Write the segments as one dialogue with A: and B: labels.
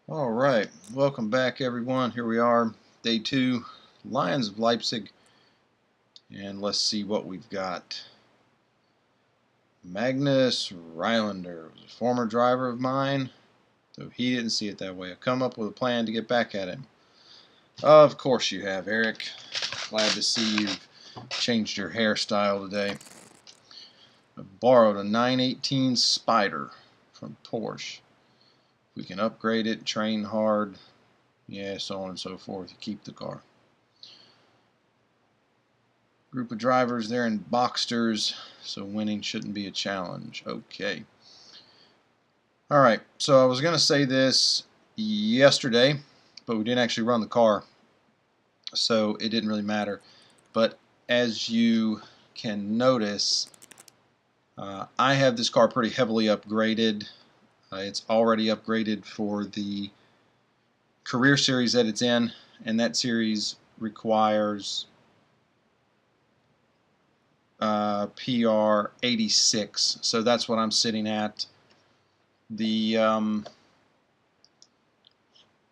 A: All right, welcome back everyone. Here we are, day 2, Lions of Leipzig, and let's see what we've got. Magnus Rylander was a former driver of mine, though he didn't see it that way. I've come up with a plan to get back at him. Of course you have, Eric. Glad to see you've changed your hairstyle today. I borrowed a 918 Spider from Porsche. We can upgrade it, train hard, yeah, so on and so forth. You keep the car. Group of drivers, they're in Boxsters, so winning shouldn't be a challenge. Okay. Alright, so I was going to say this yesterday, but we didn't actually run the car, so it didn't really matter. But as you can notice, I have this car pretty heavily upgraded. It's already upgraded for the career series that it's in, and that series requires PR 86, so that's what I'm sitting at. The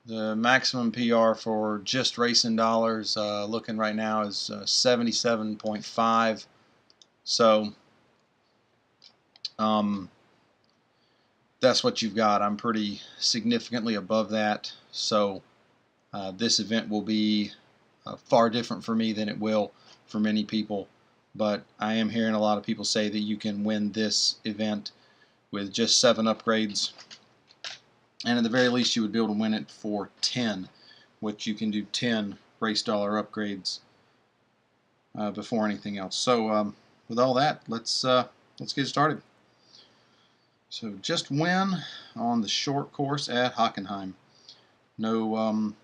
A: maximum PR for just racing dollars, looking right now, is 77.5. So that's what you've got. I'm pretty significantly above that. So this event will be far different for me than it will for many people. But I am hearing a lot of people say that you can win this event with just 7 upgrades, and at the very least you would be able to win it for 10, which you can do 10 race dollar upgrades before anything else. So with all that, let's get started. So just win on the short course at Hockenheim. No, and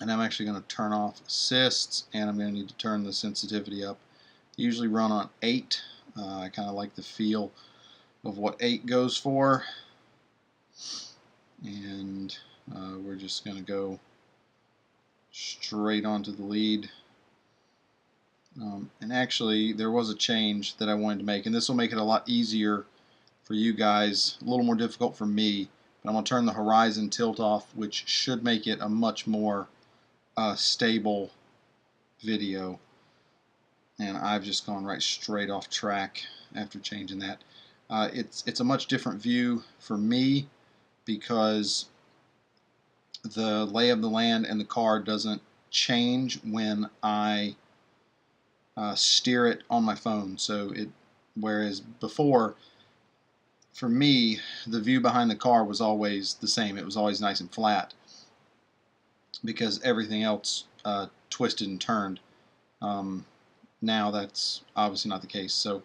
A: I'm actually going to turn off assists, and I'm going to need to turn the sensitivity up. Usually run on 8. I kind of like the feel of what 8 goes for, and we're just going to go straight onto the lead. And actually there was a change that I wanted to make, and this will make it a lot easier for you guys, a little more difficult for me, but I'm going to turn the horizon tilt off, which should make it a much more stable video. And I've just gone right straight off track after changing that. It's a much different view for me because the lay of the land and the car doesn't change when I steer it on my phone. So whereas before, for me, the view behind the car was always the same. It was always nice and flat because everything else twisted and turned. Now that's obviously not the case, so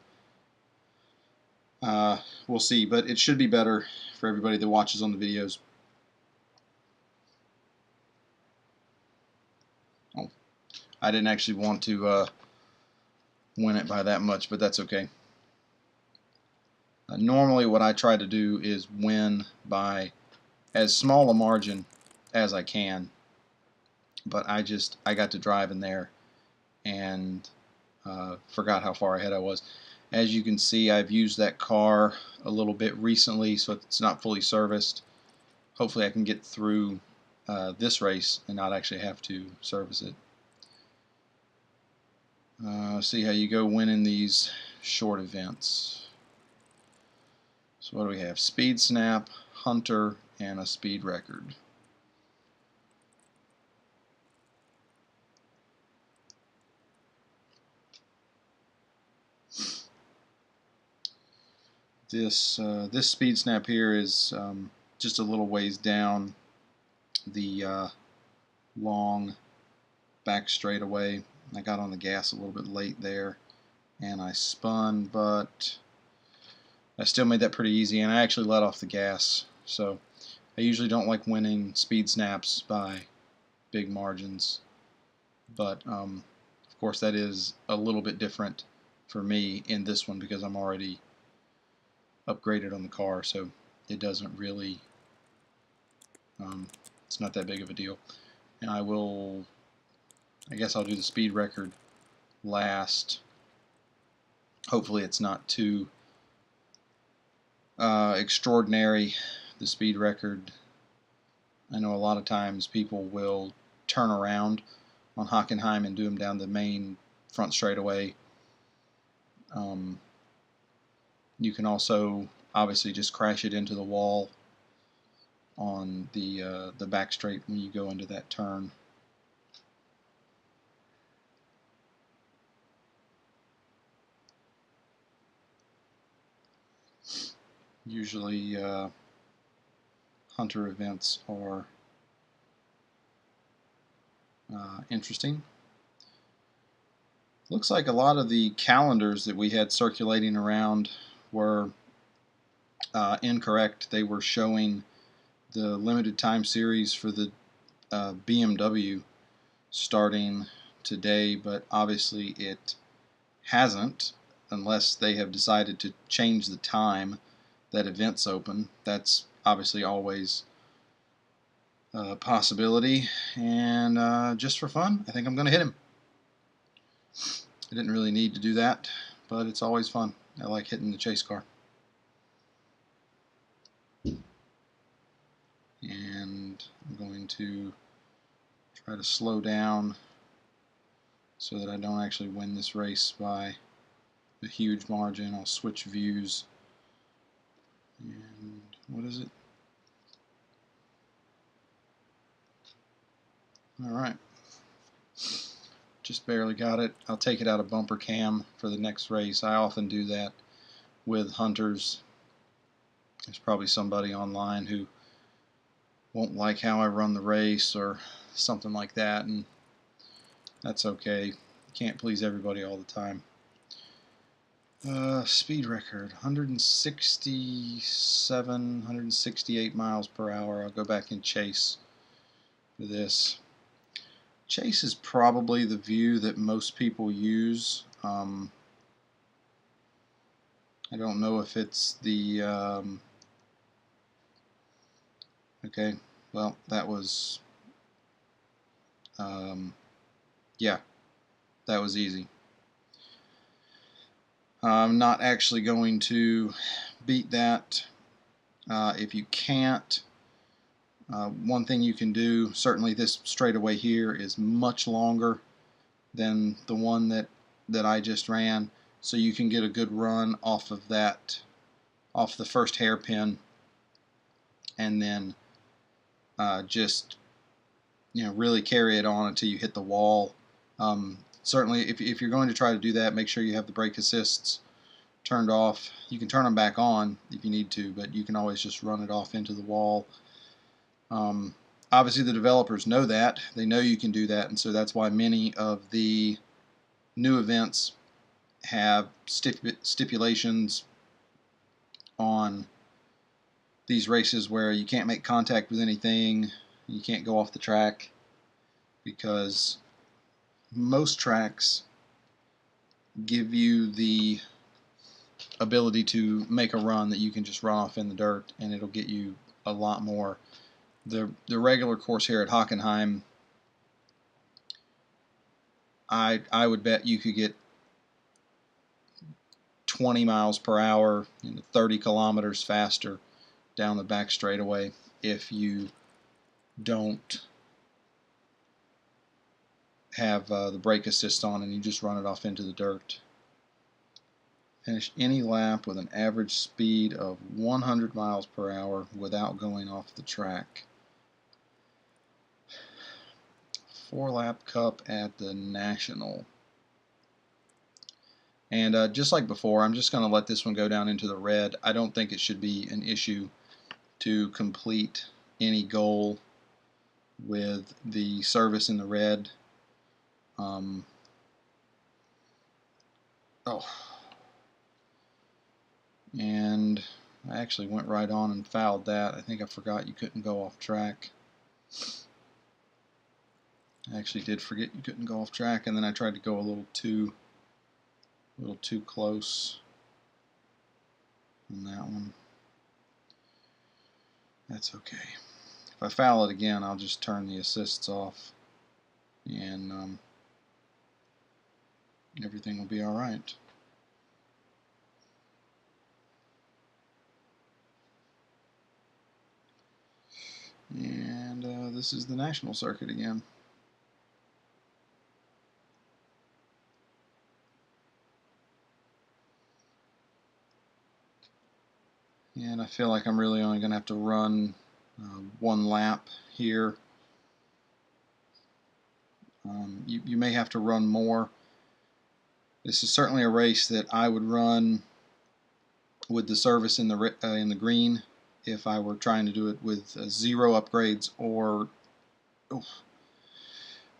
A: we'll see, but it should be better for everybody that watches on the videos. Oh, I didn't actually want to win it by that much, but that's okay. Normally what I try to do is win by as small a margin as I can, but I got to drive in there and forgot how far ahead I was. As you can see, I've used that car a little bit recently, so it's not fully serviced. Hopefully I can get through this race and not actually have to service it. See how you go winning these short events. So what do we have? Speed Snap, Hunter, and a speed record. This speed snap here is just a little ways down the long back straightaway. I got on the gas a little bit late there, and I spun, but I still made that pretty easy, and I actually let off the gas. So I usually don't like winning speed snaps by big margins, but of course that is a little bit different for me in this one because I'm already upgraded on the car, so it doesn't really it's not that big of a deal. And I guess I'll do the speed record last. Hopefully it's not too extraordinary. The speed record I know a lot of times people will turn around on Hockenheim and do them down the main front straightaway. You can also obviously just crash it into the wall on the back straight when you go into that turn. Usually hunter events are interesting. Looks like a lot of the calendars that we had circulating around were incorrect. They were showing the limited time series for the BMW starting today, but obviously it hasn't, unless they have decided to change the time that events open. That's obviously always a possibility, and just for fun, I think I'm going to hit him. I didn't really need to do that, but it's always fun. I like hitting the chase car. And I'm going to try to slow down so that I don't actually win this race by a huge margin. I'll switch views. And what is it? Alright. Just barely got it. I'll take it out of bumper cam for the next race. I often do that with hunters. There's probably somebody online who won't like how I run the race or something like that, and that's okay. Can't please everybody all the time. Speed record 167, 168 miles per hour. I'll go back and chase for this. Chase is probably the view that most people use. I don't know if it's the okay, well, that was yeah, that was easy. I'm not actually going to beat that. If you can't, one thing you can do, certainly this straightaway here is much longer than the one that I just ran, so you can get a good run off of that, off the first hairpin, and then just really carry it on until you hit the wall. Certainly, if you're going to try to do that, make sure you have the brake assists turned off. You can turn them back on if you need to, but you can always just run it off into the wall. Obviously, the developers know that. They know you can do that, and so that's why many of the new events have stipulations on these races where you can't make contact with anything, you can't go off the track, because most tracks give you the ability to make a run that you can just run off in the dirt, and it'll get you a lot more. The regular course here at Hockenheim, I would bet you could get 20 miles per hour, 30 kilometers faster down the back straightaway if you don't have the brake assist on and you just run it off into the dirt. Finish any lap with an average speed of 100 miles per hour without going off the track. 4-lap cup at the National. And just like before, I'm just going to let this one go down into the red. I don't think it should be an issue to complete any goal with the service in the red. And I actually went right on and fouled that. I think I forgot you couldn't go off track. I actually did forget you couldn't go off track, and then I tried to go a little too close on that one. That's okay. If I foul it again, I'll just turn the assists off, and everything will be all right. And this is the national circuit again. And I feel like I'm really only going to have to run one lap here. You may have to run more. This is certainly a race that I would run with the service in the green if I were trying to do it with 0 upgrades or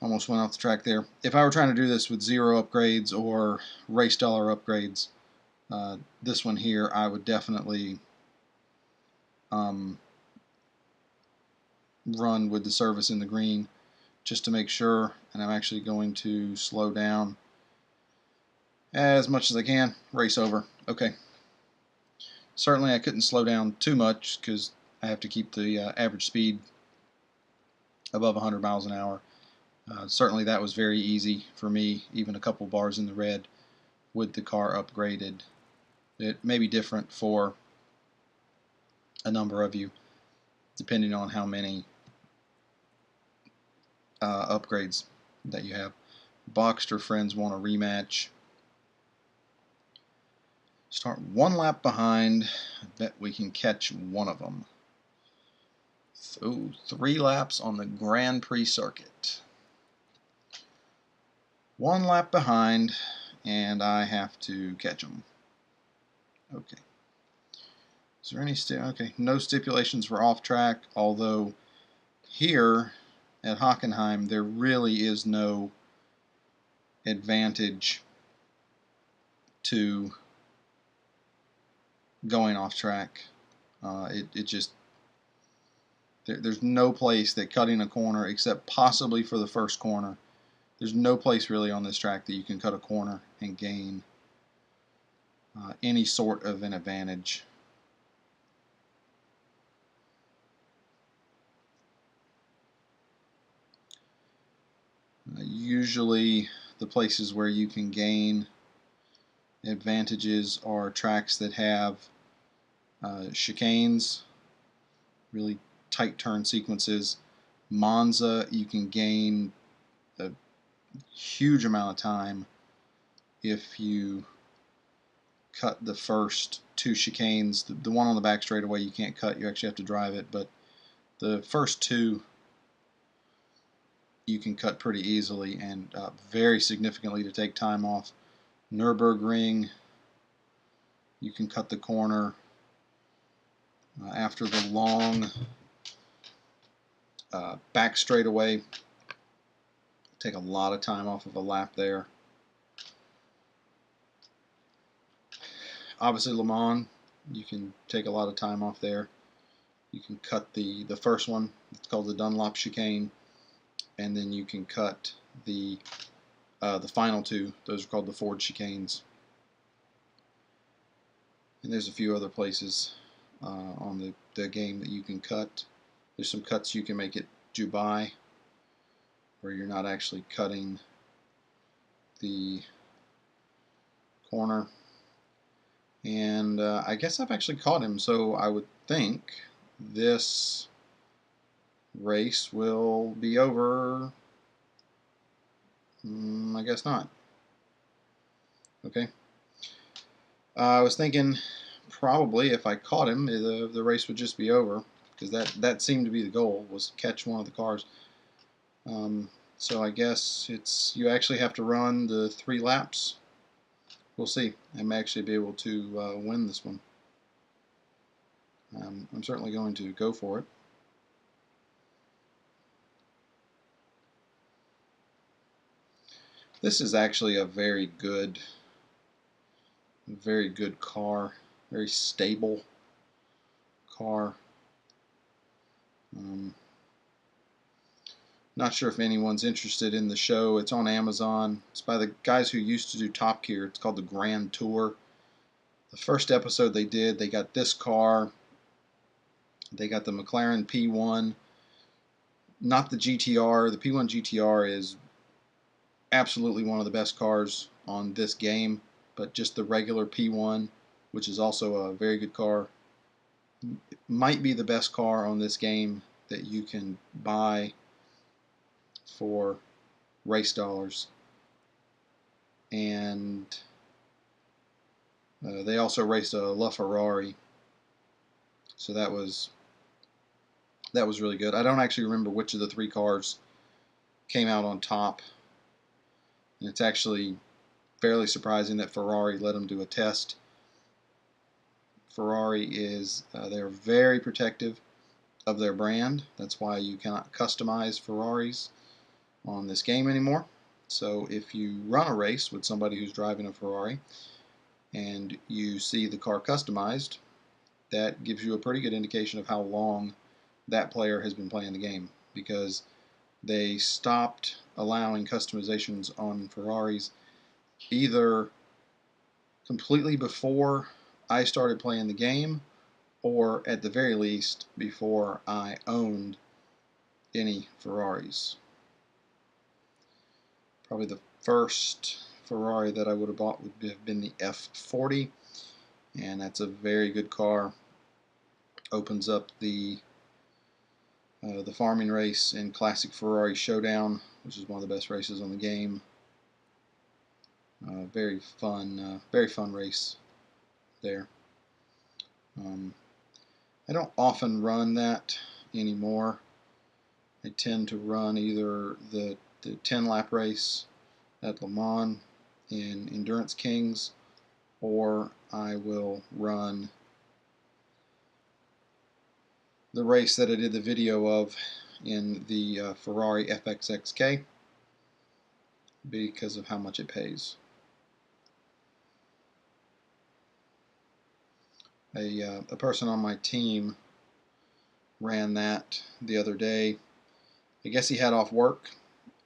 A: almost went off the track there. If I were trying to do this with 0 upgrades or race dollar upgrades, this one here I would definitely run with the service in the green just to make sure. And I'm actually going to slow down as much as I can. Race over. Okay. Certainly I couldn't slow down too much because I have to keep the average speed above 100 miles an hour. Certainly that was very easy for me, even a couple bars in the red with the car upgraded. It may be different for a number of you depending on how many upgrades that you have. Boxster friends want a rematch. Start 1 lap behind. I bet we can catch one of them. So 3 laps on the Grand Prix circuit. 1 lap behind, and I have to catch them. Okay. Is there any okay? No stipulations for off track. Although here at Hockenheim there really is no advantage to going off track. It just there's no place that cutting a corner, except possibly for the first corner. There's no place really on this track that you can cut a corner and gain any sort of an advantage. Usually the places where you can gain advantages are tracks that have chicanes, really tight turn sequences. Monza, you can gain a huge amount of time if you cut the first 2 chicanes. The one on the back straightaway you can't cut, you actually have to drive it, but the first 2 you can cut pretty easily and very significantly to take time off. Nürburgring, you can cut the corner after the long back straightaway. Take a lot of time off of a lap there. Obviously Le Mans, you can take a lot of time off there. You can cut the first one, it's called the Dunlop chicane, and then you can cut the final 2. Those are called the Ford chicanes. And there's a few other places on the game that you can cut. There's some cuts you can make at Dubai where you're not actually cutting the corner. And I guess I've actually caught him, so I would think this race will be over. I guess not. Okay. I was thinking probably if I caught him, the race would just be over, because that seemed to be the goal, was to catch one of the cars. So I guess you actually have to run the 3 laps. We'll see. I may actually be able to win this one. I'm certainly going to go for it. This is actually a very good car, very stable car. Not sure if anyone's interested in the show. It's on Amazon. It's by the guys who used to do Top Gear. It's called the Grand Tour. The first episode they did, they got this car. They got the McLaren P1. Not the GTR. The P1 GTR is absolutely one of the best cars on this game, but just the regular P1, which is also a very good car. It might be the best car on this game that you can buy for race dollars, and they also raced a LaFerrari, so that was really good. I don't actually remember which of the 3 cars came out on top, and it's actually fairly surprising that Ferrari let them do a test. Ferrari is they're very protective of their brand. That's why you cannot customize Ferraris on this game anymore. So if you run a race with somebody who's driving a Ferrari and you see the car customized, that gives you a pretty good indication of how long that player has been playing the game, because they stopped allowing customizations on Ferraris either completely before I started playing the game, or at the very least before I owned any Ferraris. Probably the first Ferrari that I would have bought would have been the F40, and that's a very good car. Opens up the farming race in Classic Ferrari Showdown, which is one of the best races on the game. Very fun race there. I don't often run that anymore. I tend to run either the 10-lap race at Le Mans in Endurance Kings, or I will run the race that I did the video of in the Ferrari FXXK because of how much it pays. A person on my team ran that the other day. I guess he had off work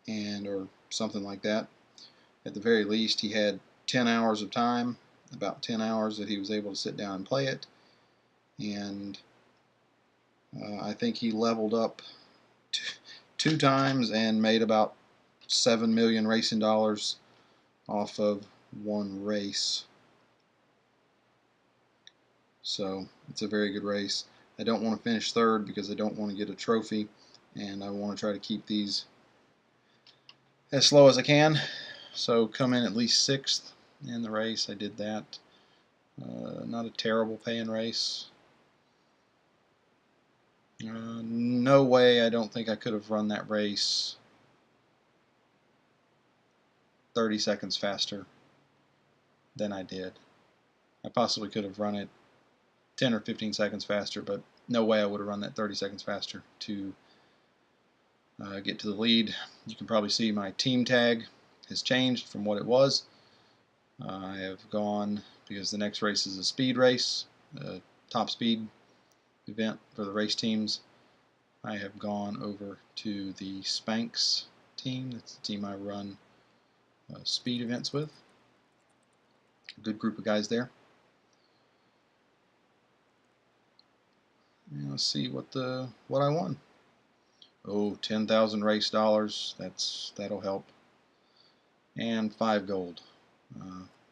A: or something like that. At the very least, he had 10 hours of time, about 10 hours that he was able to sit down and play it. And I think he leveled up 2 times and made about 7 million racing dollars off of one race. So it's a very good race. I don't want to finish third because I don't want to get a trophy, and I want to try to keep these as slow as I can. So come in at least 6th in the race. I did that. Not a terrible paying race. No way, I don't think I could have run that race 30 seconds faster than I did. I possibly could have run it 10 or 15 seconds faster, but no way I would have run that 30 seconds faster to get to the lead. You can probably see my team tag has changed from what it was. I have gone, because the next race is a speed race, a top speed event for the race teams. I have gone over to the Spanx team. That's the team I run speed events with. A good group of guys there. And let's see what I won. Oh, 10,000 race dollars. That'll help. And 5 gold.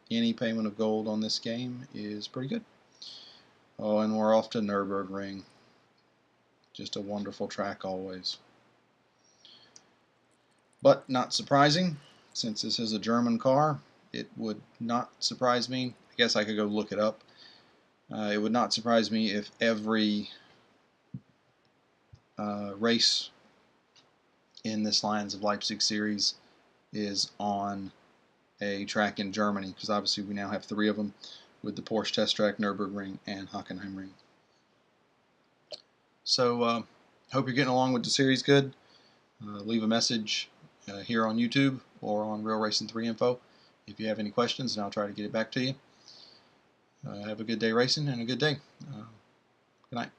A: Any payment of gold on this game is pretty good. Oh, and we're off to Nürburgring. Just a wonderful track always. But not surprising, since this is a German car, it would not surprise me. I guess I could go look it up. It would not surprise me if every race in this Lions of Leipzig series is on a track in Germany, because obviously we now have 3 of them with the Porsche Test Track, Nürburgring, and Hockenheimring. So hope you're getting along with the series good. Leave a message here on YouTube or on Real Racing 3 Info if you have any questions, and I'll try to get it back to you. Have a good day racing and a good day. Good night.